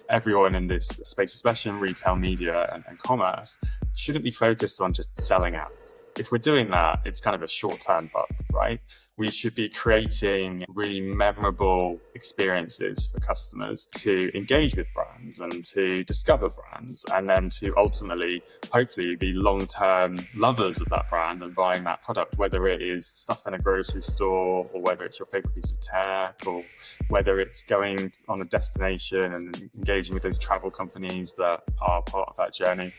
everyone in this space, especially in retail media and commerce, shouldn't be focused on just selling ads. If we're doing that, it's kind of a short-term buck, right? We should be creating really memorable experiences for customers to engage with brands and to discover brands, and then to ultimately, hopefully, be long-term lovers of that brand and buying that product, whether it is stuff in a grocery store, or whether it's your favorite piece of tech, or whether it's going on a destination and engaging with those travel companies that are part of that journey.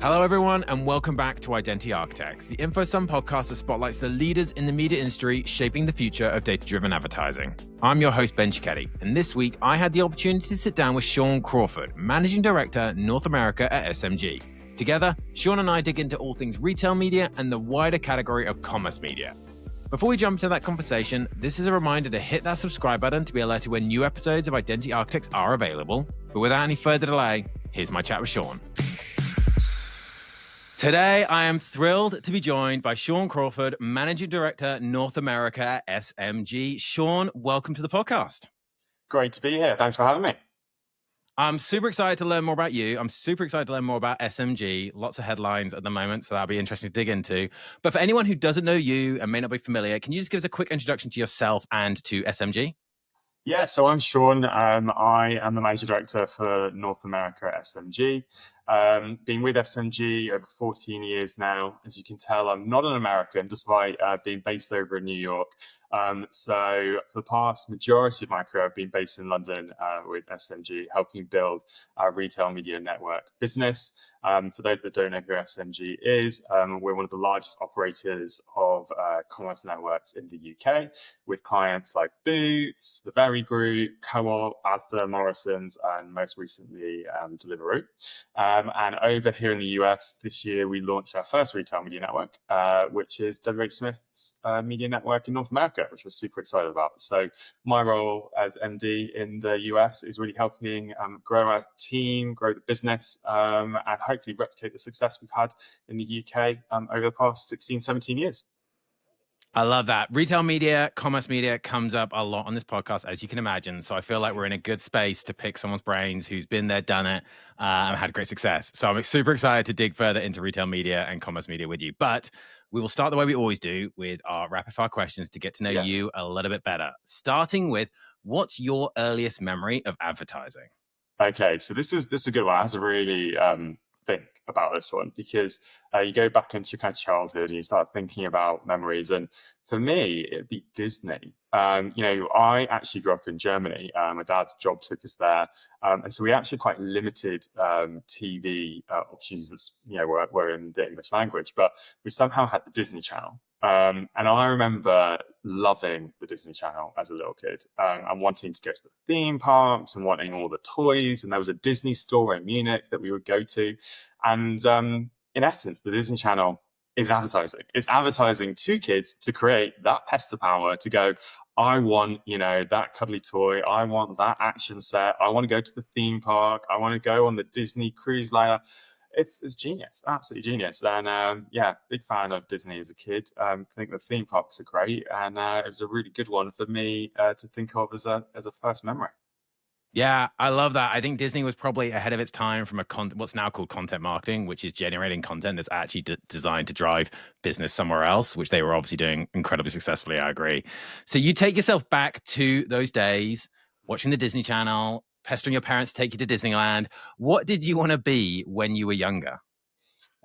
Hello, everyone, and welcome back to Identity Architects, the InfoSum podcast that spotlights the leaders in the media industry shaping the future of data-driven advertising. I'm your host, Ben Cicchetti, and this week I had the opportunity to sit down with Sean Crawford, Managing Director, North America at SMG. Together, Sean and I dig into all things retail media and the wider category of commerce media. Before we jump into that conversation, this is a reminder to hit that subscribe button to be alerted when new episodes of Identity Architects are available. But without any further delay, here's my chat with Sean. Today, I am thrilled to be joined by Sean Crawford, Managing Director, North America at SMG. Sean, welcome to the podcast. Great to be here. Thanks for having me. I'm super excited to learn more about you. I'm super excited to learn more about SMG. Lots of headlines at the moment, so that'll be interesting to dig into. But for anyone who doesn't know you and may not be familiar, can you just give us a quick introduction to yourself and to SMG? Yeah, so I'm Sean. I am the Managing Director for North America at SMG. Been with SMG over 14 years now. As you can tell, I'm not an American, despite being based over in New York. So for the past majority of my career, I've been based in London with SMG, helping build our retail media network business. For those that don't know who SMG is, we're one of the largest operators of commerce networks in the UK, with clients like Boots, The Very Group, Co-op, Asda, Morrisons, and most recently Deliveroo. And over here in the US this year, we launched our first retail media network, which is WH Smith's media network in North America, which we're super excited about. So my role as MD in the US is really helping grow our team, grow the business, and hopefully replicate the success we've had in the UK over the past 16, 17 years. I love that. Retail media, commerce media comes up a lot on this podcast, as you can imagine. So I feel like we're in a good space to pick someone's brains who's been there, done it, and had great success. So I'm super excited to dig further into retail media and commerce media with you. But we will start the way we always do, with our rapid fire questions to get to know you a little bit better. Starting with, what's your earliest memory of advertising? Okay, so this is a good one. I have to really think about this one, because you go back into your kind of childhood and you start thinking about memories. And for me, it'd be Disney. I actually grew up in Germany. My dad's job took us there. And so we actually quite limited TV opportunities that were in the English language, but we somehow had the Disney Channel. And I remember loving the Disney Channel as a little kid, and wanting to go to the theme parks and wanting all the toys. And there was a Disney store in Munich that we would go to. And in essence, the Disney Channel is advertising. It's advertising to kids to create that pester power to go, I want, that cuddly toy. I want that action set. I want to go to the theme park. I want to go on the Disney cruise liner. It's genius, absolutely genius. And big fan of Disney as a kid. I think the theme parks are great. And it was a really good one for me to think of as a first memory. Yeah, I love that. I think Disney was probably ahead of its time from what's now called content marketing, which is generating content that's actually designed to drive business somewhere else, which they were obviously doing incredibly successfully. I agree. So you take yourself back to those days, watching the Disney Channel, pestering your parents to take you to Disneyland. What did you want to be when you were younger?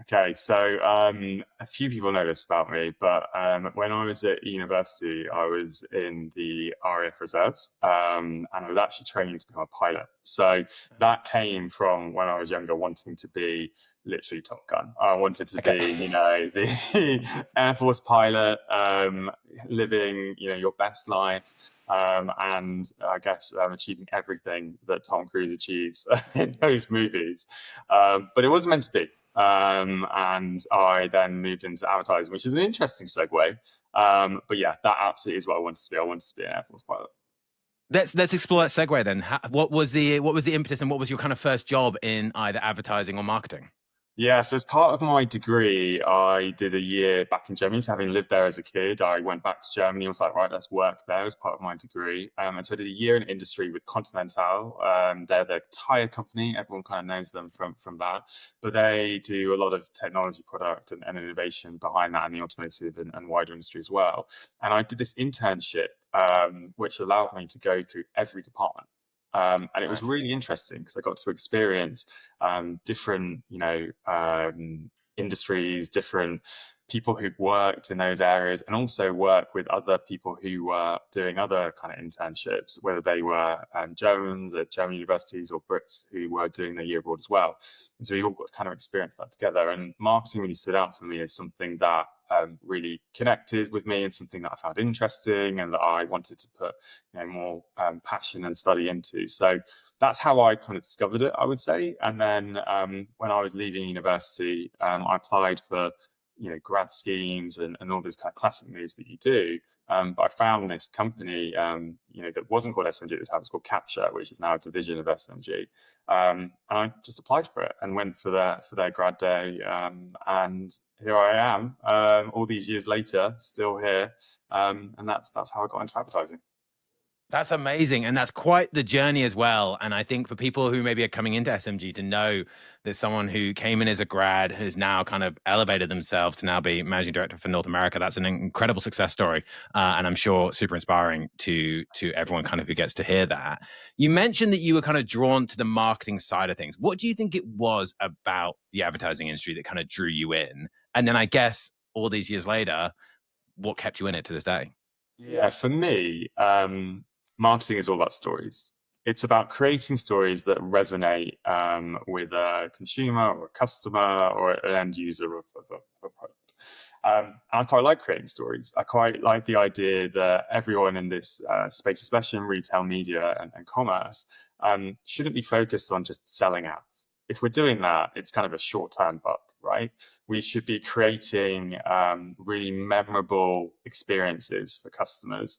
Okay, so a few people know this about me, but when I was at university, I was in the RAF Reserves, and I was actually training to become a pilot. So that came from when I was younger, wanting to be literally Top Gun. I wanted to be, the Air Force pilot, living, your best life. And I guess achieving everything that Tom Cruise achieves in those movies. But it wasn't meant to be. And I then moved into advertising, which is an interesting segue. But yeah, that absolutely is what I wanted to be. I wanted to be an Air Force pilot. Let's explore that segue then. What was the impetus, and what was your kind of first job in either advertising or marketing? Yeah, so as part of my degree, I did a year back in Germany. So having lived there as a kid, I went back to Germany and was like, right, let's work there as part of my degree. And so I did a year in industry with Continental. They're the tire company. Everyone kind of knows them from that. But they do a lot of technology product and innovation behind that in the automotive and wider industry as well. And I did this internship, which allowed me to go through every department. And it was Nice. really interesting because I got to experience different, industries, different people who'd worked in those areas, and also work with other people who were doing other kind of internships, whether they were Germans at German universities or Brits who were doing their year abroad as well. And so we all got to kind of experience that together. And marketing really stood out for me as something that really connected with me and something that I found interesting and that I wanted to put more passion and study into. So that's how I kind of discovered it, I would say. And then when I was leaving university, I applied for grad schemes and all these kind of classic moves that you do. But I found this company, that wasn't called SMG at the time. It was called Capture, which is now a division of SMG. And I just applied for it and went for their grad day. And here I am, all these years later, still here. And that's how I got into advertising. That's amazing. And that's quite the journey as well. And I think for people who maybe are coming into SMG to know that someone who came in as a grad has now kind of elevated themselves to now be managing director for North America, that's an incredible success story. And I'm sure super inspiring to everyone kind of who gets to hear that. You mentioned that you were kind of drawn to the marketing side of things. What do you think it was about the advertising industry that kind of drew you in? And then I guess all these years later, what kept you in it to this day? Yeah, for me, marketing is all about stories. It's about creating stories that resonate with a consumer or a customer or an end user of a product. And I quite like creating stories. I quite like the idea that everyone in this space, especially in retail media and commerce, shouldn't be focused on just selling ads. If we're doing that, it's kind of a short-term buck, right? We should be creating really memorable experiences for customers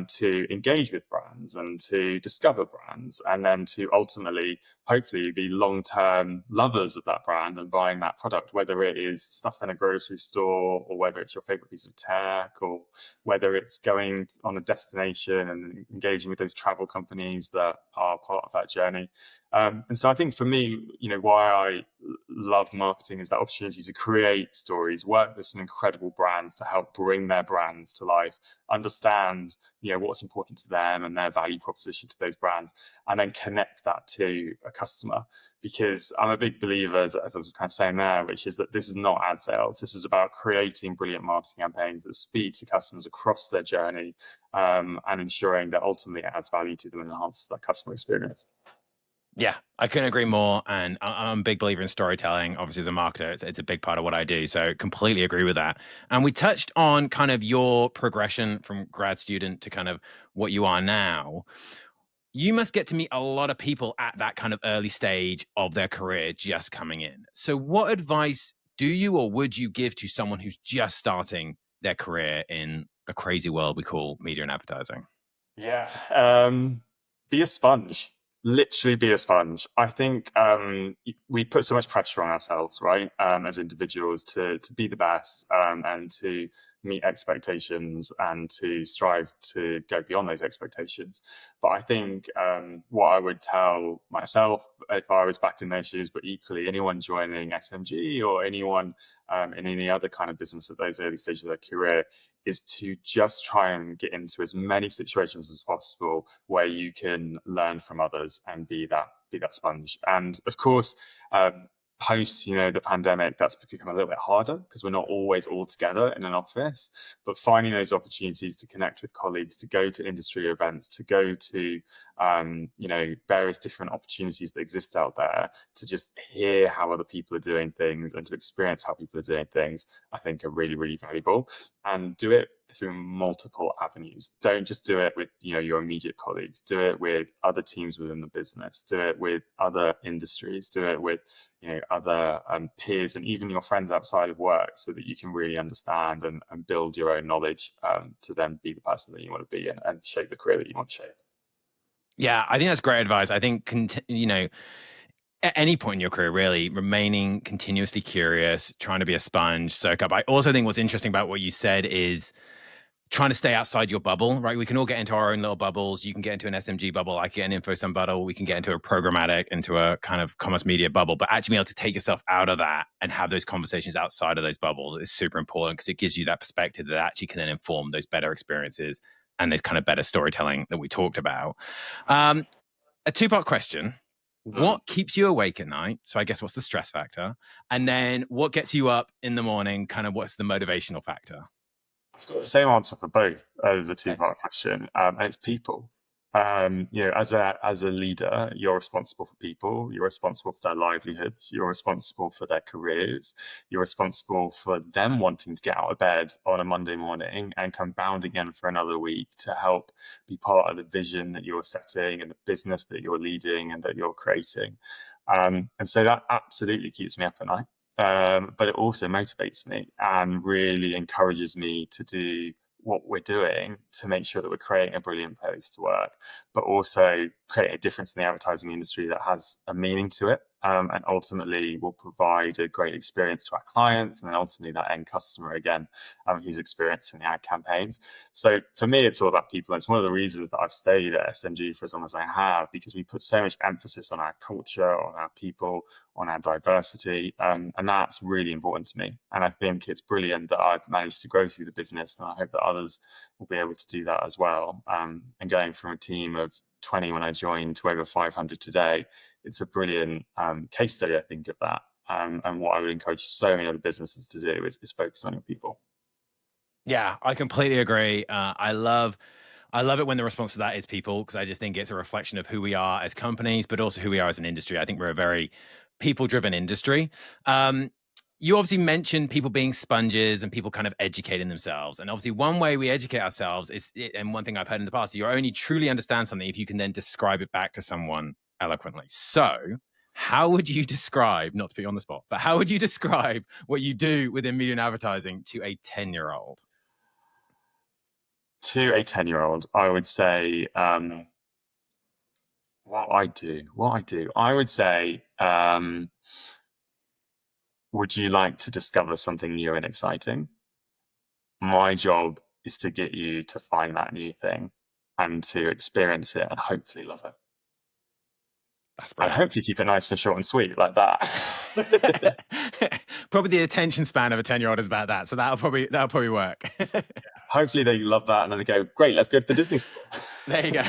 to engage with brands and to discover brands, and then to ultimately, hopefully, be long-term lovers of that brand and buying that product, whether it is stuff in a grocery store or whether it's your favorite piece of tech or whether it's going on a destination and engaging with those travel companies that are part of that journey. And so I think for me, why I love marketing is that opportunity to create stories, work with some incredible brands to help bring their brands to life, understand, what's important to them and their value proposition to those brands, and then connect that to a customer. Because I'm a big believer, as I was kind of saying there, which is that this is not ad sales. This is about creating brilliant marketing campaigns that speak to customers across their journey, and ensuring that ultimately it adds value to them and enhances that customer experience. Yeah, I couldn't agree more. And I'm a big believer in storytelling. Obviously, as a marketer, it's a big part of what I do. So completely agree with that. And we touched on kind of your progression from grad student to kind of what you are now. You must get to meet a lot of people at that kind of early stage of their career just coming in. So what advice do you or would you give to someone who's just starting their career in the crazy world we call media and advertising? Yeah. Be a sponge. Literally be a sponge. I think we put so much pressure on ourselves, right, as individuals to be the best, and to meet expectations and to strive to go beyond those expectations. But I think what I would tell myself if I was back in those shoes, but equally anyone joining SMG or anyone in any other kind of business at those early stages of their career, is to just try and get into as many situations as possible where you can learn from others and be that sponge. And of course, post the pandemic, that's become a little bit harder because we're not always all together in an office. But finding those opportunities to connect with colleagues, to go to industry events, to go to various different opportunities that exist out there, to just hear how other people are doing things and to experience how people are doing things, I think are really, really valuable. And do it through multiple avenues. Don't just do it with your immediate colleagues. Do it with other teams within the business. Do it with other industries. Do it with other peers and even your friends outside of work, so that you can really understand and build your own knowledge to then be the person that you want to be and shape the career that you want to shape. Yeah, I think that's great advice. I think, at any point in your career, really, remaining continuously curious, trying to be a sponge, soak up. I also think what's interesting about what you said is trying to stay outside your bubble, right? We can all get into our own little bubbles. You can get into an SMG bubble, I get an InfoSum bubble. We can get into a programmatic, into a kind of commerce media bubble. But actually being able to take yourself out of that and have those conversations outside of those bubbles is super important, because it gives you that perspective that actually can then inform those better experiences and this kind of better storytelling that we talked about. A two-part question. What keeps you awake at night? So I guess what's the stress factor? And then what gets you up in the morning? Kind of what's the motivational factor? I've got the same answer for both as a two-part question, and it's people. As a leader, you're responsible for people. You're responsible for their livelihoods. You're responsible for their careers. You're responsible for them wanting to get out of bed on a Monday morning and come bounding in for another week to help be part of the vision that you're setting and the business that you're leading and that you're creating. And so that absolutely keeps me up at night. But it also motivates me and really encourages me to do what we're doing to make sure that we're creating a brilliant place to work, but also creating a difference in the advertising industry that has a meaning to it, and ultimately will provide a great experience to our clients and then ultimately that end customer again, who's experiencing the ad campaigns. So for me, it's all about people. It's one of the reasons that I've stayed at SMG for as long as I have, because we put so much emphasis on our culture, on our people, on our diversity, and that's really important to me. And I think it's brilliant that I've managed to grow through the business, and I hope that others will be able to do that as well. And going from a team of 20 when I joined to over 500 today, it's a brilliant case study, I think, of that. And what I would encourage so many other businesses to do is focus on your people. Yeah, I completely agree. I love it when the response to that is people, because I just think it's a reflection of who we are as companies, but also who we are as an industry. I think we're a very people-driven industry. You obviously mentioned people being sponges and people kind of educating themselves. And obviously one way we educate ourselves is, and one thing I've heard in the past, you only truly understand something if you can then describe it back to someone eloquently. So how would you describe, not to put you on the spot, but how would you describe what you do within media and advertising to a 10-year-old? To a 10-year-old, I would say what I do. I would say, would you like to discover something new and exciting? My job is to get you to find that new thing and to experience it and hopefully love it. That's And brilliant. hopefully keep it nice and short and sweet like that. Probably the attention span of a 10-year-old is about that. So that'll probably work. Hopefully they love that and then they go, great, let's go to the Disney store. There you go.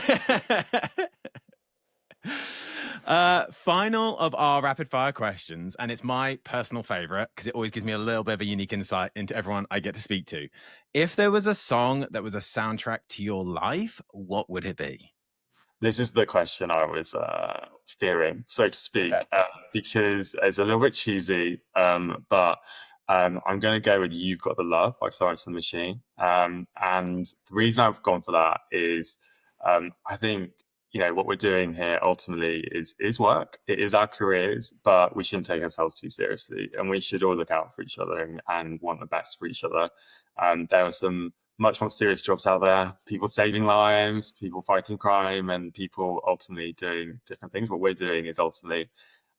Final of our rapid fire questions, and it's my personal favorite because it always gives me a little bit of a unique insight into everyone I get to speak to. If there was a song that was a soundtrack to your life, what would it be? This is the question I was fearing, so to speak, because it's a little bit cheesy, but I'm going to go with You've Got the Love by Florence and the Machine. And the reason I've gone for that is I think, what we're doing here ultimately is work. It is our careers, but we shouldn't take ourselves too seriously. And we should all look out for each other and want the best for each other. There are some much more serious jobs out there, people saving lives, people fighting crime, and people ultimately doing different things. What we're doing is ultimately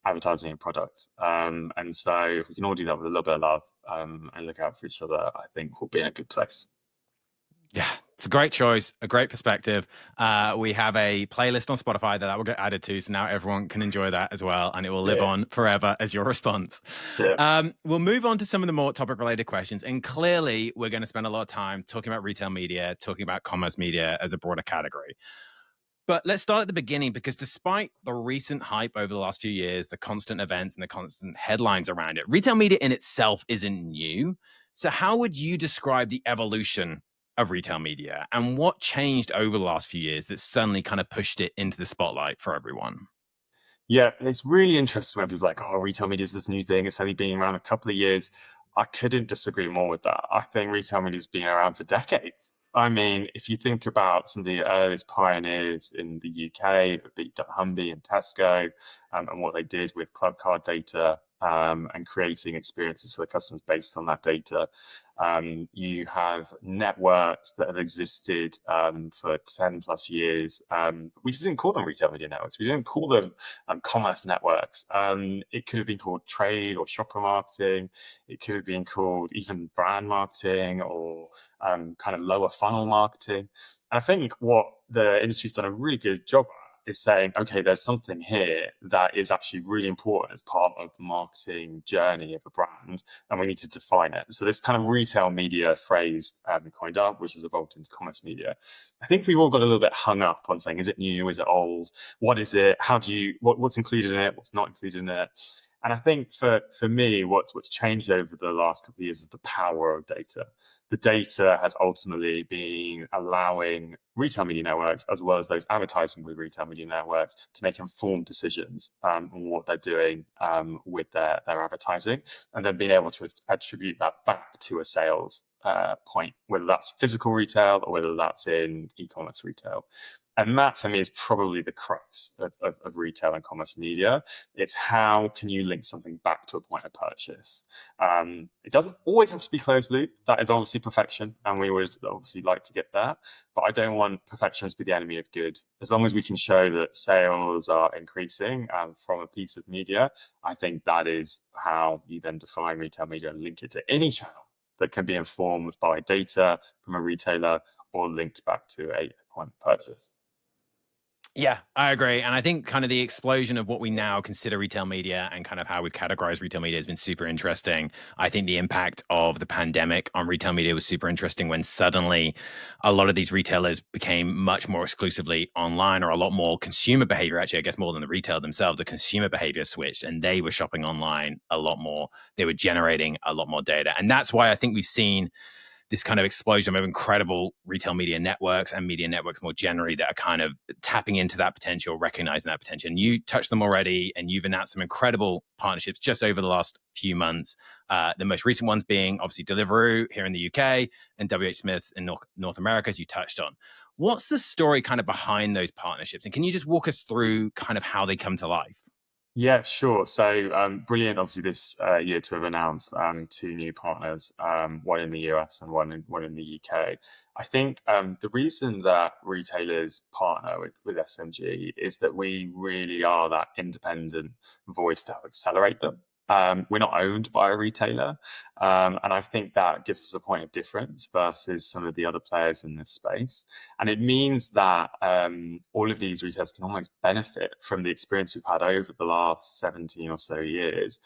advertising a product. And so if we can all do that with a little bit of love and look out for each other, I think we'll be in a good place. Yeah, it's a great choice, a great perspective. We have a playlist on Spotify that will get added to, so now everyone can enjoy that as well, and it will live on forever as your response. Yeah. We'll move on to some of the more topic-related questions, and clearly we're going to spend a lot of time talking about retail media, talking about commerce media as a broader category. But let's start at the beginning, because despite the recent hype over the last few years, the constant events and the constant headlines around it, retail media in itself isn't new. So how would you describe the evolution of retail media, and what changed over the last few years that suddenly kind of pushed it into the spotlight for everyone? Yeah, it's really interesting when people are like, oh, retail media is this new thing. It's only been around a couple of years. I couldn't disagree more with that. I think retail media has been around for decades. I mean, if you think about some of the earliest pioneers in the UK, Humby and Tesco, and what they did with club card data and creating experiences for the customers based on that data. You have networks that have existed for 10 plus years. We just didn't call them retail media networks. We didn't call them commerce networks. It could have been called trade or shopper marketing. It could have been called even brand marketing or kind of lower funnel marketing. And I think what the industry's done a really good job at is saying, okay, there's something here that is actually really important as part of the marketing journey of a brand, and we need to define it. So this kind of retail media phrase coined up, which has evolved into commerce media. I think we've all got a little bit hung up on saying, is it new? Is it old? What is it? How do you, what's included in it? What's not included in it? And I think for me, what's changed over the last couple of years is the power of data. The data has ultimately been allowing retail media networks, as well as those advertising with retail media networks, to make informed decisions on what they're doing with their advertising, and then being able to attribute that back to a sales point, whether that's physical retail or whether that's in e-commerce retail. And that, for me, is probably the crux of retail and commerce media. It's how can you link something back to a point of purchase? It doesn't always have to be closed loop. That is obviously perfection, and we would obviously like to get there. But I don't want perfection to be the enemy of good. As long as we can show that sales are increasing from a piece of media, I think that is how you then define retail media and link it to any channel that can be informed by data from a retailer or linked back to a point of purchase. Yeah, I agree. And I think kind of the explosion of what we now consider retail media and kind of how we categorize retail media has been super interesting. I think the impact of the pandemic on retail media was super interesting when suddenly a lot of these retailers became much more exclusively online, or a lot more consumer behavior, actually, I guess more than the retail themselves, the consumer behavior switched and they were shopping online a lot more. They were generating a lot more data. And that's why I think we've seen this kind of explosion of incredible retail media networks and media networks more generally that are kind of tapping into that potential, recognizing that potential. And you touched them already, and you've announced some incredible partnerships just over the last few months. The most recent ones being obviously Deliveroo here in the UK and WH Smith's in North America, as you touched on. What's the story kind of behind those partnerships? And can you just walk us through kind of how they come to life? Yeah, sure. So brilliant, obviously, this year to have announced two new partners, one in the US and one in the UK. I think the reason that retailers partner with SMG is that we really are that independent voice to help accelerate them. We're not owned by a retailer. And I think that gives us a point of difference versus some of the other players in this space. And it means that all of these retailers can almost benefit from the experience we've had over the last 17 or so years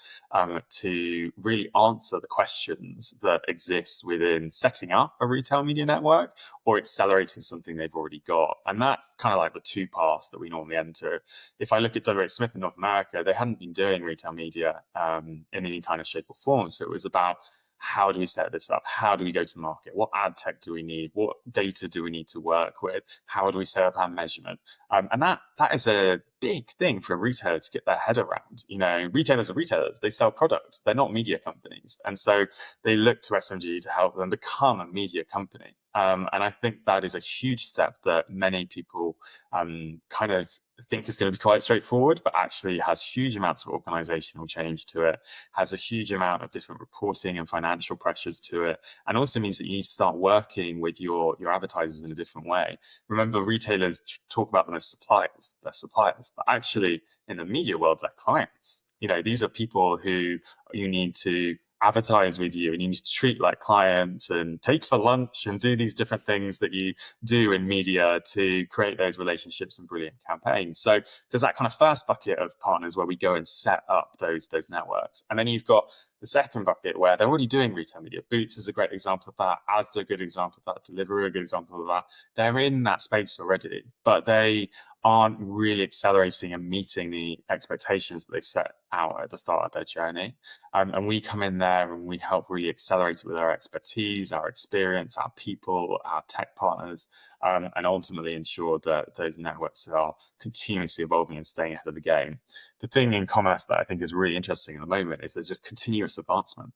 to really answer the questions that exist within setting up a retail media network or accelerating something they've already got. And that's kind of like the two paths that we normally enter. If I look at WH Smith in North America, they hadn't been doing retail media in any kind of shape or form. So it was about, how do we set this up? How do we go to market? What ad tech do we need? What data do we need to work with? How do we set up our measurement? And that is a big thing for a retailer to get their head around. You know, retailers are retailers. They sell product. They're not media companies. And so they look to SMG to help them become a media company. And I think that is a huge step that many people kind of think is going to be quite straightforward, but actually has huge amounts of organizational change to it, has a huge amount of different reporting and financial pressures to it, and also means that you need to start working with your advertisers in a different way. Remember, retailers talk about them as suppliers. They're suppliers, but actually in the media world, they're clients. You know, these are people who you need to advertise with you and you need to treat like clients and take for lunch and do these different things that you do in media to create those relationships and brilliant campaigns. So there's that kind of first bucket of partners where we go and set up those networks. And then you've got the second bucket where they're already doing retail media. Boots is a great example of that. Asda, a good example of that. Deliveroo, a good example of that. They're in that space already, but they aren't really accelerating and meeting the expectations that they set out at the start of their journey. And we come in there and we help really accelerate it with our expertise, our experience, our people, our tech partners, and ultimately ensure that those networks are continuously evolving and staying ahead of the game. The thing in commerce that I think is really interesting at the moment is there's just continuous advancement,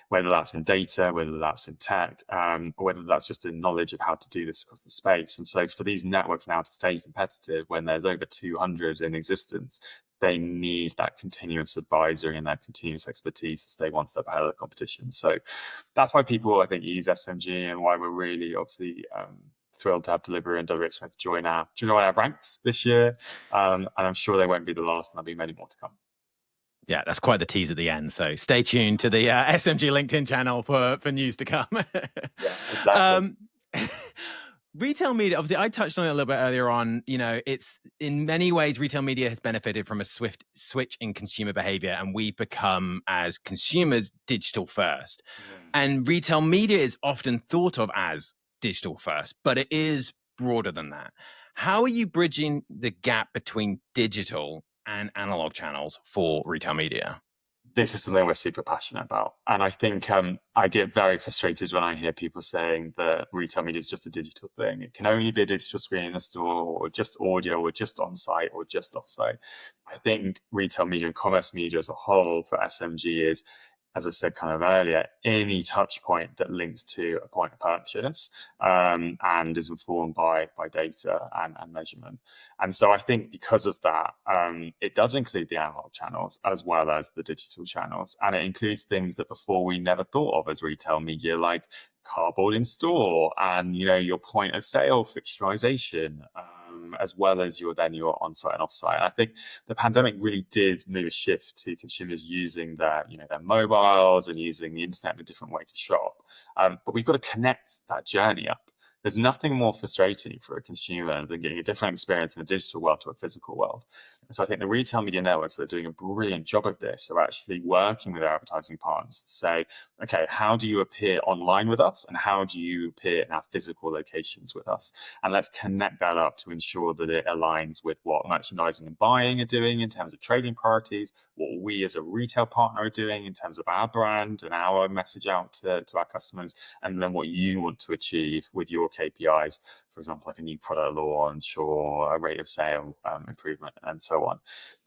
whether that's in data, whether that's in tech, or whether that's just in knowledge of how to do this across the space. And so for these networks now to stay competitive when there's over 200 in existence, they need that continuous advisory and that continuous expertise to stay one step ahead of the competition. So that's why people, I think, use SMG, and why we're really obviously thrilled to have Delivery and WH Smith join our ranks this year. And I'm sure they won't be the last, and there'll be many more to come. Yeah, that's quite the tease at the end. So stay tuned to the SMG LinkedIn channel for news to come. Yeah, exactly. Retail media, obviously, I touched on it a little bit earlier on. It's in many ways, retail media has benefited from a swift switch in consumer behavior, and we've become, as consumers, digital first. And retail media is often thought of as digital first, but it is broader than that. How are you bridging the gap between digital and analog channels for retail media? This is something we're super passionate about. And I think I get very frustrated when I hear people saying that retail media is just a digital thing. It can only be a digital screen in a store, or just audio, or just on site, or just off site. I think retail media and commerce media as a whole for SMG is, as I said kind of earlier, any touch point that links to a point of purchase and is informed by data and measurement. And so I think because of that, it does include the analog channels as well as the digital channels. And it includes things that before we never thought of as retail media, like cardboard in store and, your point of sale fixturization, as well as your on-site and off-site. And I think the pandemic really did move a shift to consumers using their mobiles and using the internet in a different way to shop. But we've got to connect that journey up. There's nothing more frustrating for a consumer than getting a different experience in a digital world to a physical world. And so I think the retail media networks that are doing a brilliant job of this are actually working with our advertising partners to say, okay, how do you appear online with us? And how do you appear in our physical locations with us? And let's connect that up to ensure that it aligns with what merchandising and buying are doing in terms of trading priorities, what we as a retail partner are doing in terms of our brand and our message out to our customers, and then what you want to achieve with your KPIs, for example, like a new product launch or a rate of sale improvement and so on.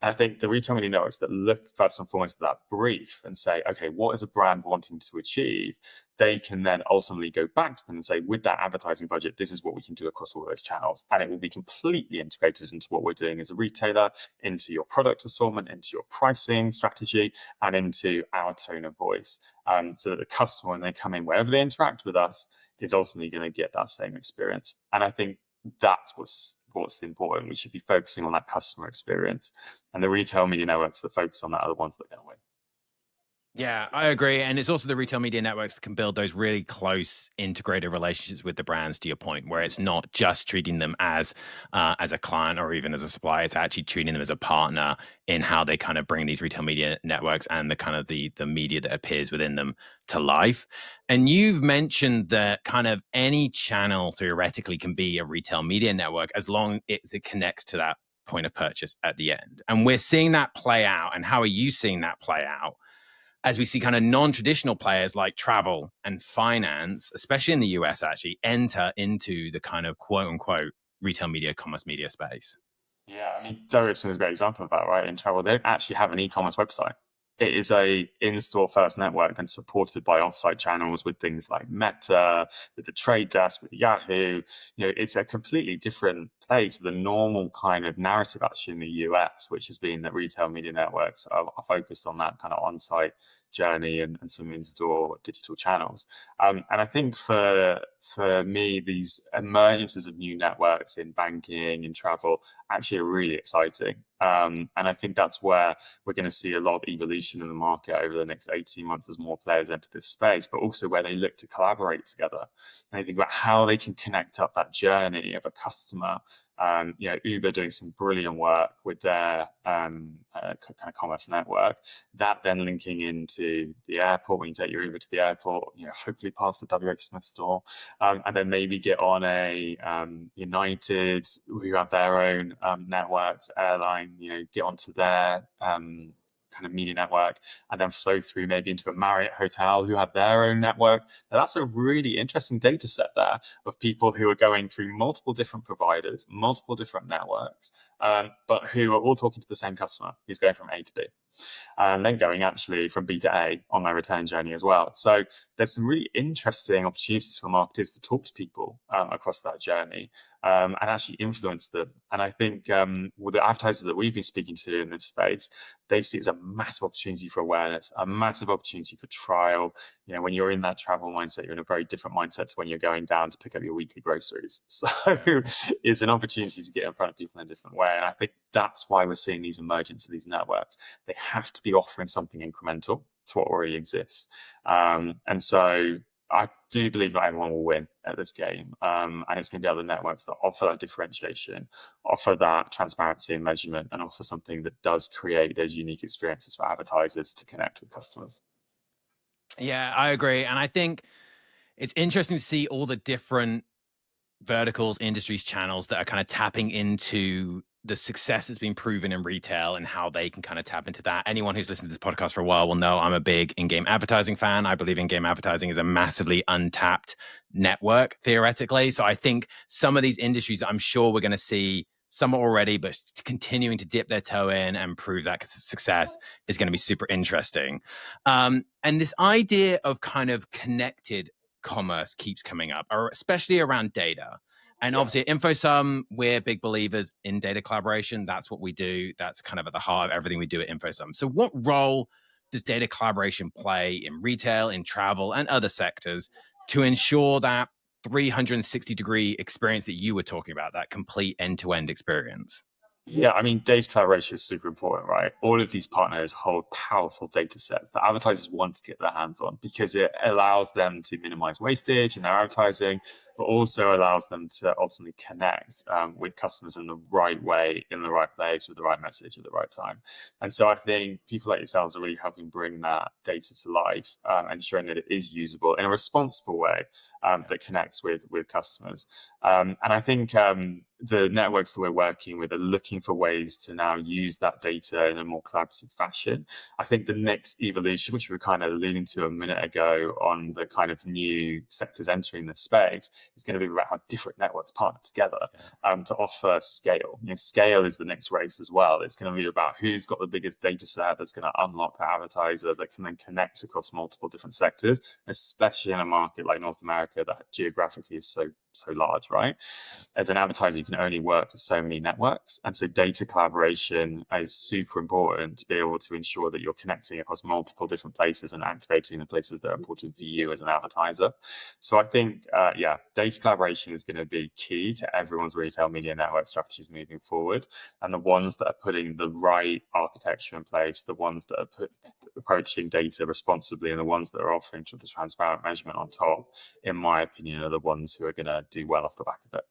And I think the retail media networks that look first and foremost at that brief and say, okay, what is a brand wanting to achieve? They can then ultimately go back to them and say, with that advertising budget, this is what we can do across all those channels. And it will be completely integrated into what we're doing as a retailer, into your product assortment, into your pricing strategy, and into our tone of voice. So that the customer, when they come in, wherever they interact with us, is ultimately going to get that same experience. And I think that's what's important. We should be focusing on that customer experience. And the retail media networks that focus on that are the ones that are going to win. Yeah, I agree. And it's also the retail media networks that can build those really close integrated relationships with the brands, to your point, where it's not just treating them as a client or even as a supplier. It's actually treating them as a partner in how they kind of bring these retail media networks and the kind of the media that appears within them to life. And you've mentioned that kind of any channel theoretically can be a retail media network as long as it connects to that point of purchase at the end. And we're seeing that play out. And how are you seeing that play out as we see kind of non-traditional players like travel and finance, especially in the US, actually enter into the kind of quote unquote retail media, commerce media space? Yeah, I mean, Direct is a great example of that, right? In travel, they don't actually have an e-commerce website. It is a in-store first network and supported by offsite channels with things like Meta, with the Trade Desk, with Yahoo. It's a completely different play to the normal kind of narrative actually in the US, which has been that retail media networks are focused on that kind of on-site journey and some in-store digital channels. And I think for me, these emergences of new networks in banking and travel actually are really exciting. And I think that's where we're going to see a lot of evolution in the market over the next 18 months as more players enter this space, but also where they look to collaborate together. And they think about how they can connect up that journey of a customer. Uber doing some brilliant work with their kind of commerce network, that then linking into the airport when you take your Uber to the airport, hopefully past the WH Smith store, and then maybe get on a United, who have their own networks, airline, get onto their kind of media network, and then flow through maybe into a Marriott hotel who have their own network. Now, that's a really interesting data set there of people who are going through multiple different providers, multiple different networks, but who are all talking to the same customer who's going from A to B. and then going actually from B to A on their return journey as well. So there's some really interesting opportunities for marketers to talk to people across that journey and actually influence them. And I think with the advertisers that we've been speaking to in this space, they see it as a massive opportunity for awareness, a massive opportunity for trial. You know, when you're in that travel mindset, you're in a very different mindset to when you're going down to pick up your weekly groceries. So it's an opportunity to get in front of people in a different way. And I think that's why we're seeing these emergence of these networks. They have to be offering something incremental to what already exists. And so I do believe that everyone will win at this game. And it's going to be other networks that offer that differentiation, offer that transparency and measurement, and offer something that does create those unique experiences for advertisers to connect with customers. Yeah, I agree. And I think it's interesting to see all the different verticals, industries, channels that are kind of tapping into the success that's been proven in retail and how they can kind of tap into that. Anyone who's listened to this podcast for a while will know I'm a big in-game advertising fan. I believe in-game advertising is a massively untapped network, theoretically. So I think some of these industries, I'm sure we're going to see some already, but continuing to dip their toe in and prove that success is going to be super interesting. And this idea of kind of connected commerce keeps coming up, especially around data. And obviously at InfoSum, we're big believers in data collaboration. That's what we do. That's kind of at the heart of everything we do at InfoSum. So what role does data collaboration play in retail, in travel, and other sectors to ensure that 360-degree experience that you were talking about, that complete end-to-end experience? Yeah, I mean, data collaboration is super important, right? All of these partners hold powerful data sets that advertisers want to get their hands on because it allows them to minimize wastage in their advertising, but also allows them to ultimately connect with customers in the right way, in the right place, with the right message at the right time. And so I think people like yourselves are really helping bring that data to life, ensuring that it is usable in a responsible way that connects with customers. And I think the networks that we're working with are looking for ways to now use that data in a more collaborative fashion. I think the next evolution, which we were kind of alluding to a minute ago on the kind of new sectors entering the space, is going to be about how different networks partner together to offer scale. You know, scale is the next race as well. It's going to be about who's got the biggest data set that's going to unlock the advertiser that can then connect across multiple different sectors, especially in a market like North America that geographically is so large, right? As an advertiser, you can only work with so many networks. And so data collaboration is super important to be able to ensure that you're connecting across multiple different places and activating the places that are important for you as an advertiser. So I think, data collaboration is going to be key to everyone's retail media network strategies moving forward. And the ones that are putting the right architecture in place, the ones that are approaching data responsibly, and the ones that are offering the transparent measurement on top, in my opinion, are the ones who are going to do well off the back of it.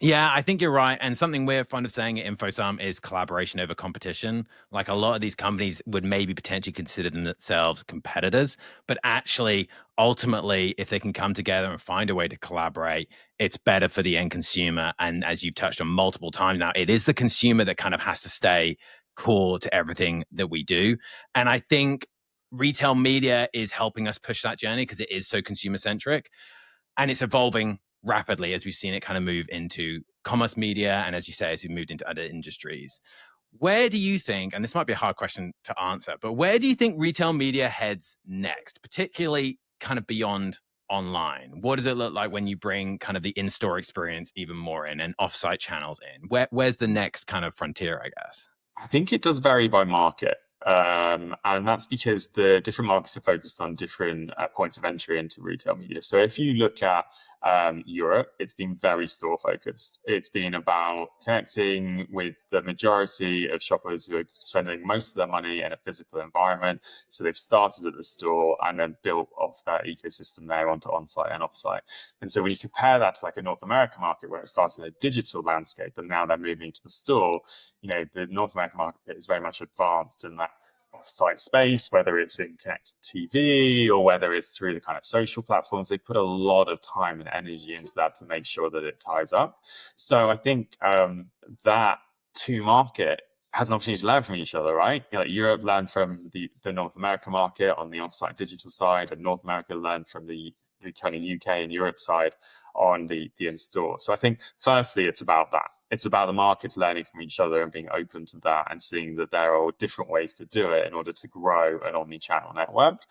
Yeah, I think you're right. And something we're fond of saying at InfoSum is collaboration over competition. Like a lot of these companies would maybe potentially consider themselves competitors, but actually, ultimately, if they can come together and find a way to collaborate, it's better for the end consumer. And as you've touched on multiple times now, it is the consumer that kind of has to stay core to everything that we do. And I think retail media is helping us push that journey because it is so consumer centric and it's evolving rapidly as we've seen it kind of move into commerce media. And as you say, as we moved into other industries, where do you think, and this might be a hard question to answer, but where do you think retail media heads next, particularly kind of beyond online? What does it look like when you bring kind of the in-store experience even more in and offsite channels in? Where's the next kind of frontier, I guess? I think it does vary by market. And that's because the different markets are focused on different points of entry into retail media. So if you look at Europe, it's been very store focused. It's been about connecting with the majority of shoppers who are spending most of their money in a physical environment. So they've started at the store and then built off that ecosystem there onto on-site and off-site. And so when you compare that to like a North American market where it starts in a digital landscape and now they're moving to the store, you know, the North American market is very much advanced in that off-site space, whether it's in connected TV or whether it's through the kind of social platforms. They put a lot of time and energy into that to make sure that it ties up. So I think that to market has an opportunity to learn from each other, right? You know, like Europe learned from the North American market on the off-site digital side, and North America learned from the kind of UK and Europe side on the in-store. So I think firstly, it's about that. It's about the markets learning from each other and being open to that and seeing that there are different ways to do it in order to grow an omni-channel network.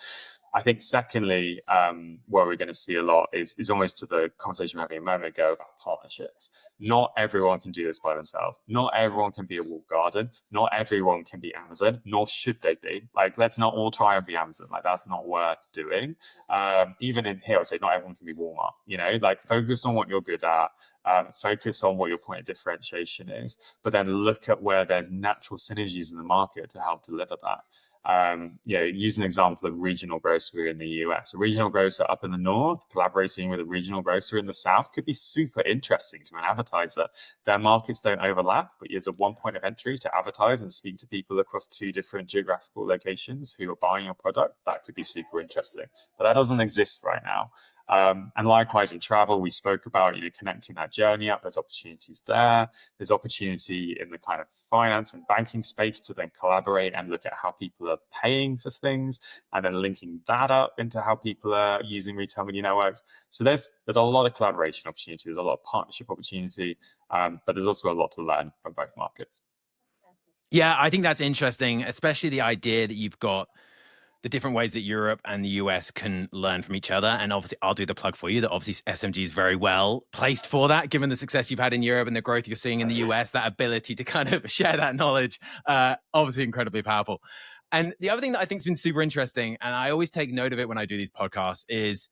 I think secondly, where we're going to see a lot is almost to the conversation we were having a moment ago about partnerships. Not everyone can do this by themselves. Not everyone can be a walled garden. Not everyone can be Amazon, nor should they be. Like, let's not all try and be Amazon. Like, that's not worth doing. Even in here, I'd say not everyone can be Walmart. Like, focus on what you're good at. Focus on what your point of differentiation is, but then look at where there's natural synergies in the market to help deliver that. Use an example of regional grocery in the US. A regional grocer up in the north collaborating with a regional grocer in the south could be super interesting to an advertiser. Their markets don't overlap, but it's a one point of entry to advertise and speak to people across two different geographical locations who are buying your product. That could be super interesting, but that doesn't exist right now. And likewise in travel, we spoke about connecting that journey up. There's opportunities there. There's opportunity in the kind of finance and banking space to then collaborate and look at how people are paying for things, and then linking that up into how people are using retail media networks. So there's a lot of collaboration opportunity. There's a lot of partnership opportunity, but there's also a lot to learn from both markets. Yeah, I think that's interesting, especially the idea that you've got the different ways that Europe and the US can learn from each other. And obviously, I'll do the plug for you that obviously SMG is very well placed for that, given the success you've had in Europe and the growth you're seeing in the US. That ability to kind of share that knowledge, obviously incredibly powerful. And the other thing that I think has been super interesting, and I always take note of it when I do these podcasts, is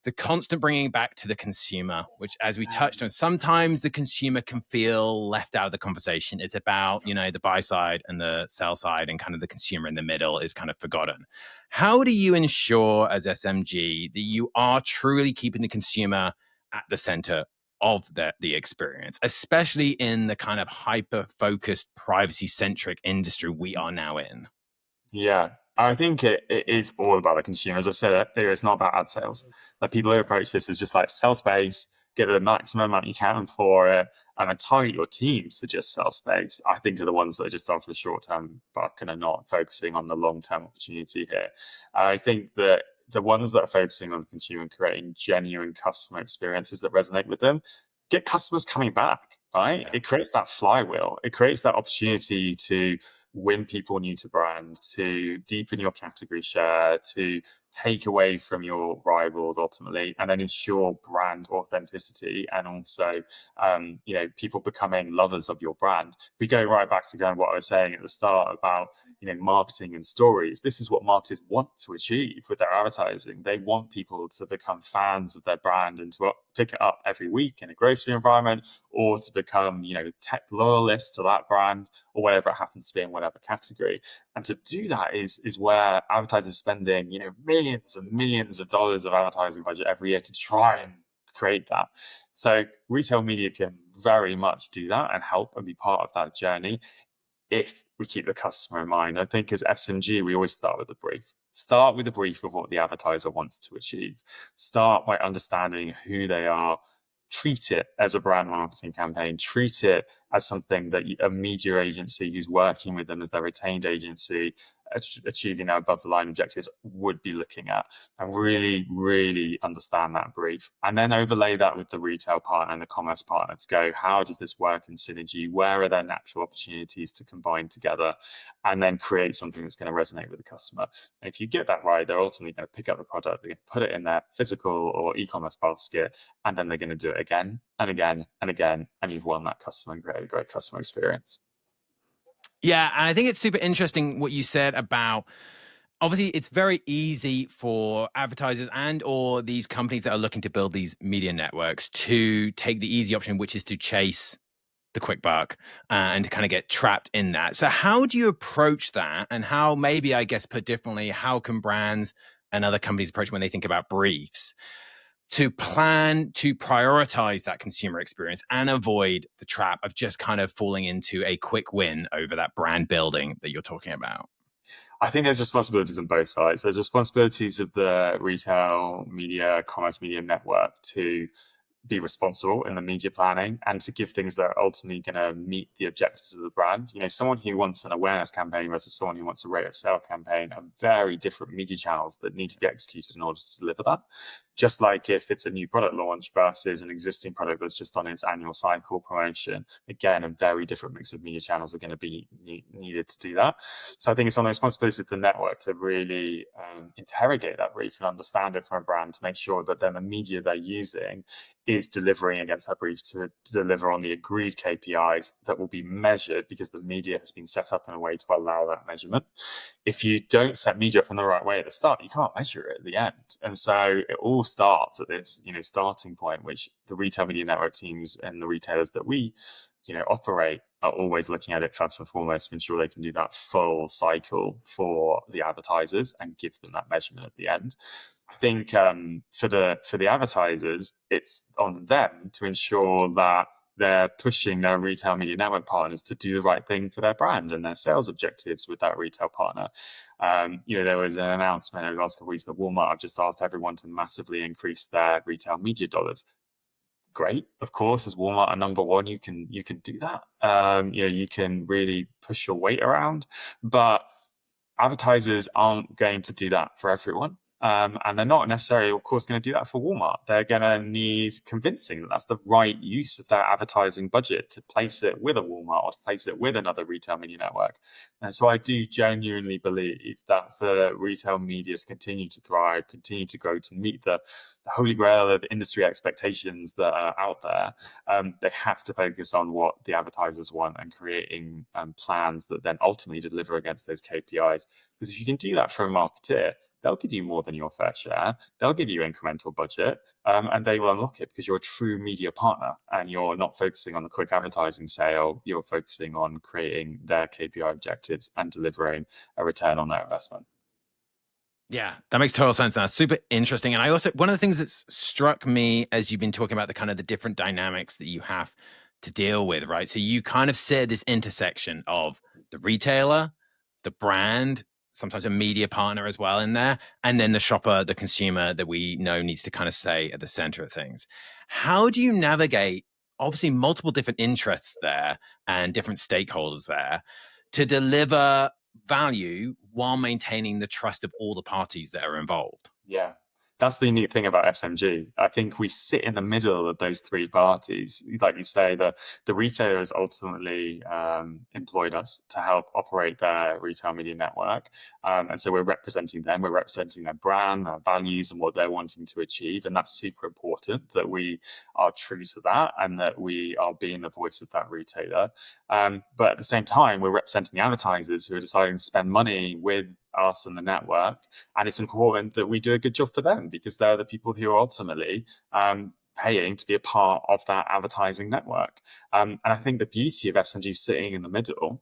the constant bringing back to the consumer, which, as we touched on, sometimes the consumer can feel left out of the conversation. It's about, the buy side and the sell side, and kind of the consumer in the middle is kind of forgotten. How do you ensure as SMG that you are truly keeping the consumer at the center of the experience, especially in the kind of hyper-focused, privacy-centric industry we are now in? Yeah, I think it is all about the consumer. As I said earlier, it's not about ad sales. Like, people who approach this as just like sell space, get the maximum amount you can for it, and then target your teams to just sell space, I think are the ones that are just after the short-term buck and are not focusing on the long-term opportunity here. I think that the ones that are focusing on the consumer and creating genuine customer experiences that resonate with them, get customers coming back, right? Yeah. It creates that flywheel. It creates that opportunity to win people new to brand, to deepen your category share, to take away from your rivals ultimately, and then ensure brand authenticity, and also people becoming lovers of your brand. We go right back to what I was saying at the start about marketing and stories. This is what marketers want to achieve with their advertising. They want people to become fans of their brand and to pick it up every week in a grocery environment, or to become tech loyalists to that brand, or whatever it happens to be in whatever category. And to do that is where advertisers are spending millions and millions of dollars of advertising budget every year to try and create that. So retail media can very much do that and help and be part of that journey if we keep the customer in mind. I think as SMG, we always start with the brief. Start with the brief of what the advertiser wants to achieve. Start by understanding who they are. Treat it as a brand marketing campaign. Treat it as something that a media agency who's working with them as their retained agency, achieving their above the line objectives, would be looking at, and really, really understand that brief. And then overlay that with the retail partner and the commerce partner to go, how does this work in synergy? Where are there natural opportunities to combine together? And then create something that's going to resonate with the customer. And if you get that right, they're ultimately going to pick up the product, they're going to put it in their physical or e-commerce basket, and then they're going to do it again and again and again, and you've won that customer and created a great customer experience. Yeah, and I think it's super interesting what you said about, obviously it's very easy for advertisers and or these companies that are looking to build these media networks to take the easy option, which is to chase the quick buck and to kind of get trapped in that. So how do you approach that? And how, maybe I guess put differently, how can brands and other companies approach when they think about briefs to plan to prioritize that consumer experience and avoid the trap of just kind of falling into a quick win over that brand building that you're talking about? I think there's responsibilities on both sides. There's responsibilities of the retail media, commerce media network to be responsible in the media planning and to give things that are ultimately going to meet the objectives of the brand. Someone who wants an awareness campaign versus someone who wants a rate of sale campaign are very different media channels that need to be executed in order to deliver that. Just like if it's a new product launch versus an existing product that's just on its annual cycle promotion, again, a very different mix of media channels are going to be needed to do that. So I think it's on the responsibility of the network to really interrogate that brief and understand it from a brand to make sure that then the media they're using is delivering against that brief to deliver on the agreed KPIs that will be measured, because the media has been set up in a way to allow that measurement. If you don't set media up in the right way at the start, you can't measure it at the end. And so it all starts at this, starting point, which the retail media network teams and the retailers that we, operate are always looking at it first and foremost to ensure they can do that full cycle for the advertisers and give them that measurement at the end. I think for the advertisers, it's on them to ensure that they're pushing their retail media network partners to do the right thing for their brand and their sales objectives with that retail partner. There was an announcement over the last couple of weeks that Walmart have just asked everyone to massively increase their retail media dollars. Great, of course, as Walmart are number one, you can do that. You can really push your weight around, but advertisers aren't going to do that for everyone. And they're not necessarily, of course, going to do that for Walmart. They're going to need convincing that that's the right use of their advertising budget to place it with a Walmart or to place it with another retail media network. And so I do genuinely believe that for retail media to continue to thrive, continue to grow, to meet the holy grail of industry expectations that are out there, they have to focus on what the advertisers want and creating plans that then ultimately deliver against those KPIs. Because if you can do that for a marketeer, they'll give you more than your fair share. They'll give you incremental budget, and they will unlock it because you're a true media partner and you're not focusing on the quick advertising sale. You're focusing on creating their KPI objectives and delivering a return on their investment. Yeah, that makes total sense. Now, super interesting. And I also, one of the things that's struck me as you've been talking about the kind of the different dynamics that you have to deal with, right? So you kind of said this intersection of the retailer, the brand, sometimes a media partner as well in there, and then the shopper, the consumer that we know needs to kind of stay at the center of things. How do you navigate, obviously, multiple different interests there and different stakeholders there to deliver value while maintaining the trust of all the parties that are involved? Yeah, that's the unique thing about SMG. I think we sit in the middle of those three parties. Like you say, the retailer has ultimately employed us to help operate their retail media network. And so we're representing them, we're representing their brand, their values, and what they're wanting to achieve. And that's super important that we are true to that and that we are being the voice of that retailer. But at the same time, we're representing the advertisers who are deciding to spend money with us and the network. And it's important that we do a good job for them because they're the people who are ultimately paying to be a part of that advertising network. And I think the beauty of SMG sitting in the middle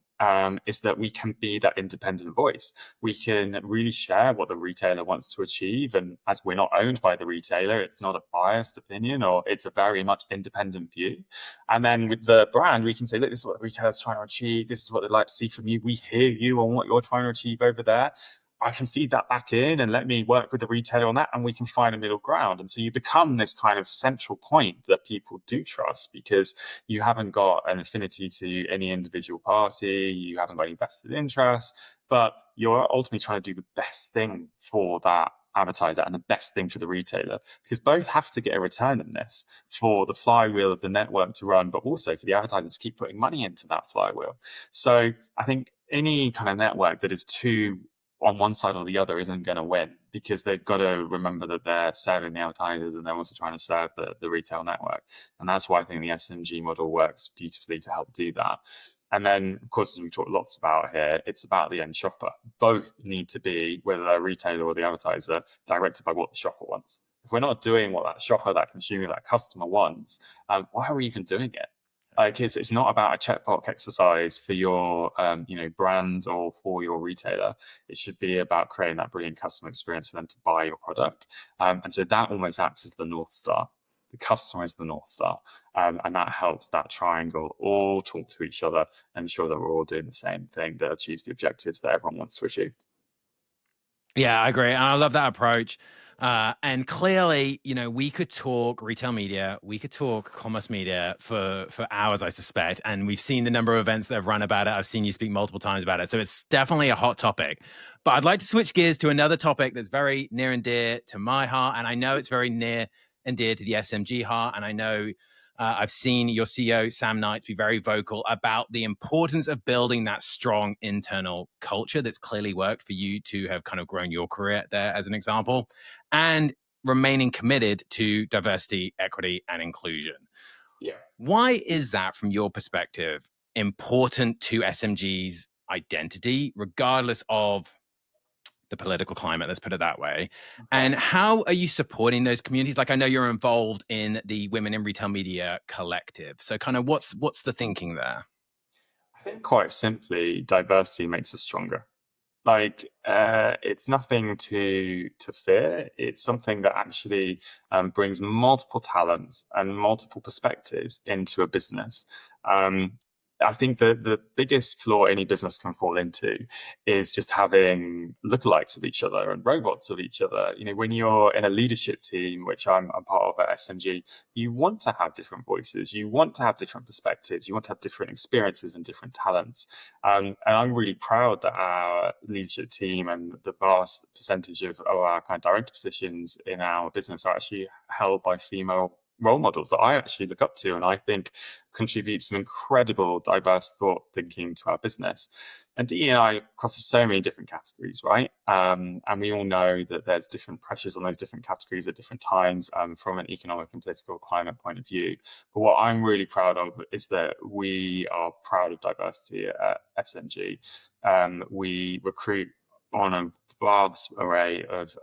is that we can be that independent voice. We can really share what the retailer wants to achieve. And as we're not owned by the retailer, it's not a biased opinion or it's a very much independent view. And then with the brand, we can say, look, this is what the retailer's trying to achieve. This is what they'd like to see from you. We hear you on what you're trying to achieve over there. I can feed that back in and let me work with the retailer on that, and we can find a middle ground. And so you become this kind of central point that people do trust because you haven't got an affinity to any individual party, you haven't got any vested interest, but you're ultimately trying to do the best thing for that advertiser and the best thing for the retailer, because both have to get a return in this for the flywheel of the network to run, but also for the advertiser to keep putting money into that flywheel. So I think any kind of network that is too on one side or the other isn't going to win, because they've got to remember that they're serving the advertisers and they're also trying to serve the retail network. And that's why I think the SMG model works beautifully to help do that. And then, of course, as we talked lots about here, it's about the end shopper. Both need to be, whether they're a retailer or the advertiser, directed by what the shopper wants. If we're not doing what that shopper, that consumer, that customer wants, why are we even doing it? Like it's not about a checkbox exercise for your brand or for your retailer. It should be about creating that brilliant customer experience for them to buy your product. And so that almost acts as the North Star. The customer is the North Star. And that helps that triangle all talk to each other and ensure that we're all doing the same thing that achieves the objectives that everyone wants to achieve. Yeah, I agree. And I love that approach. And clearly, we could talk retail media, we could talk commerce media for hours, I suspect. And we've seen the number of events that have run about it. I've seen you speak multiple times about it. So it's definitely a hot topic. But I'd like to switch gears to another topic that's very near and dear to my heart. And I know it's very near and dear to the SMG heart. And I know I've seen your CEO, Sam Knights, be very vocal about the importance of building that strong internal culture that's clearly worked for you to have kind of grown your career there, as an example, and remaining committed to diversity, equity, and inclusion. Yeah. Why is that, from your perspective, important to SMG's identity, regardless of the political climate, let's put it that way? And how are you supporting those communities? Like, I know you're involved in the Women in Retail Media Collective. So kind of what's the thinking there? I think quite simply, diversity makes us stronger. It's nothing to fear. It's something that actually brings multiple talents and multiple perspectives into a business. I think the biggest flaw any business can fall into is just having lookalikes of each other and robots of each other. When you're in a leadership team, which I'm part of at SMG, you want to have different voices, you want to have different perspectives, you want to have different experiences and different talents. And I'm really proud that our leadership team and the vast percentage of our kind of director positions in our business are actually held by female role models that I actually look up to and I think contribute some incredible diverse thought thinking to our business. And DE&I crosses so many different categories, right? And we all know that there's different pressures on those different categories at different times from an economic and political climate point of view. But what I'm really proud of is that we are proud of diversity at SMG. We recruit on a vast array of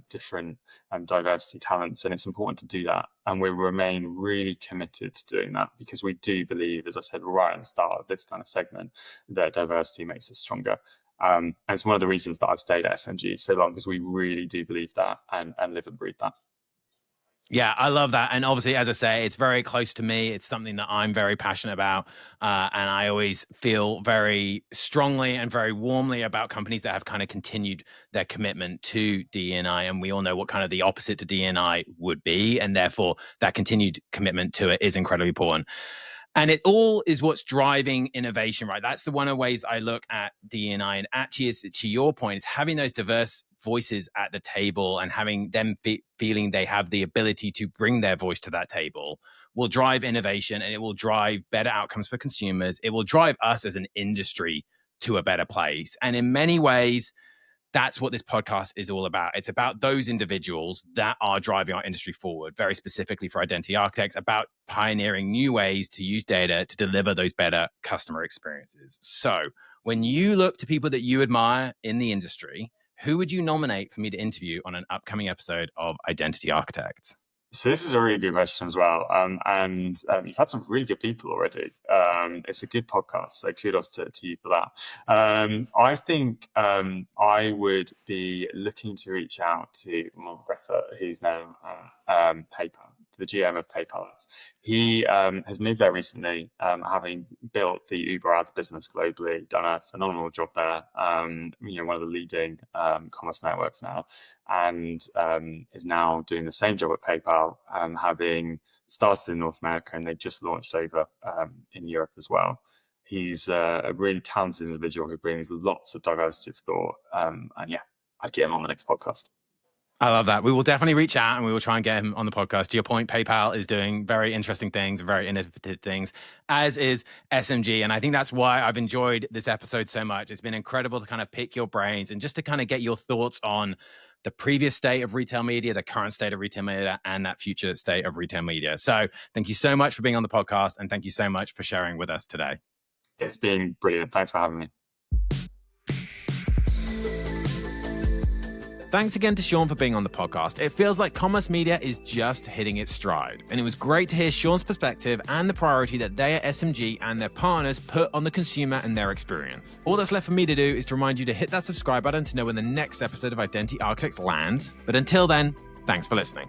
different diversity talents, and it's important to do that. And we remain really committed to doing that because we do believe, as I said right at the start of this kind of segment, that diversity makes us stronger. And it's one of the reasons that I've stayed at SMG so long, because we really do believe that and live and breathe that. Yeah, I love that. And obviously, as I say, it's very close to me. It's something that I'm very passionate about. And I always feel very strongly and very warmly about companies that have kind of continued their commitment to DE&I. And we all know what kind of the opposite to DE&I would be. And therefore, that continued commitment to it is incredibly important. And it all is what's driving innovation, right? That's the one of the ways I look at DE&I. And actually, is to your point, is having those diverse voices at the table and having them feeling they have the ability to bring their voice to that table will drive innovation, and it will drive better outcomes for consumers. It will drive us as an industry to a better place. And in many ways, that's what this podcast is all about. It's about those individuals that are driving our industry forward, very specifically for Identity Architects, about pioneering new ways to use data to deliver those better customer experiences. So when you look to people that you admire in the industry, who would you nominate for me to interview on an upcoming episode of Identity Architects? So this is a really good question as well. And you've had some really good people already. It's a good podcast, so kudos to you for that. I think I would be looking to reach out to Greta, who's now PayPal, the GM of PayPal. He has moved there recently, having built the Uber ads business globally, done a phenomenal job there. One of the leading commerce networks now, and is now doing the same job at PayPal, having started in North America, and they just launched over in Europe as well. He's a really talented individual who brings lots of diversity of thought. And yeah, I'd get him on the next podcast. I love that. We will definitely reach out and we will try and get him on the podcast. To your point, PayPal is doing very interesting things, very innovative things, as is SMG. And I think that's why I've enjoyed this episode so much. It's been incredible to kind of pick your brains and just to kind of get your thoughts on the previous state of retail media, the current state of retail media, and that future state of retail media. So thank you so much for being on the podcast, and thank you so much for sharing with us today. It's been brilliant. Thanks for having me. Thanks again to Sean for being on the podcast. It feels like commerce media is just hitting its stride. And it was great to hear Sean's perspective and the priority that they at SMG and their partners put on the consumer and their experience. All that's left for me to do is to remind you to hit that subscribe button to know when the next episode of Identity Architects lands. But until then, thanks for listening.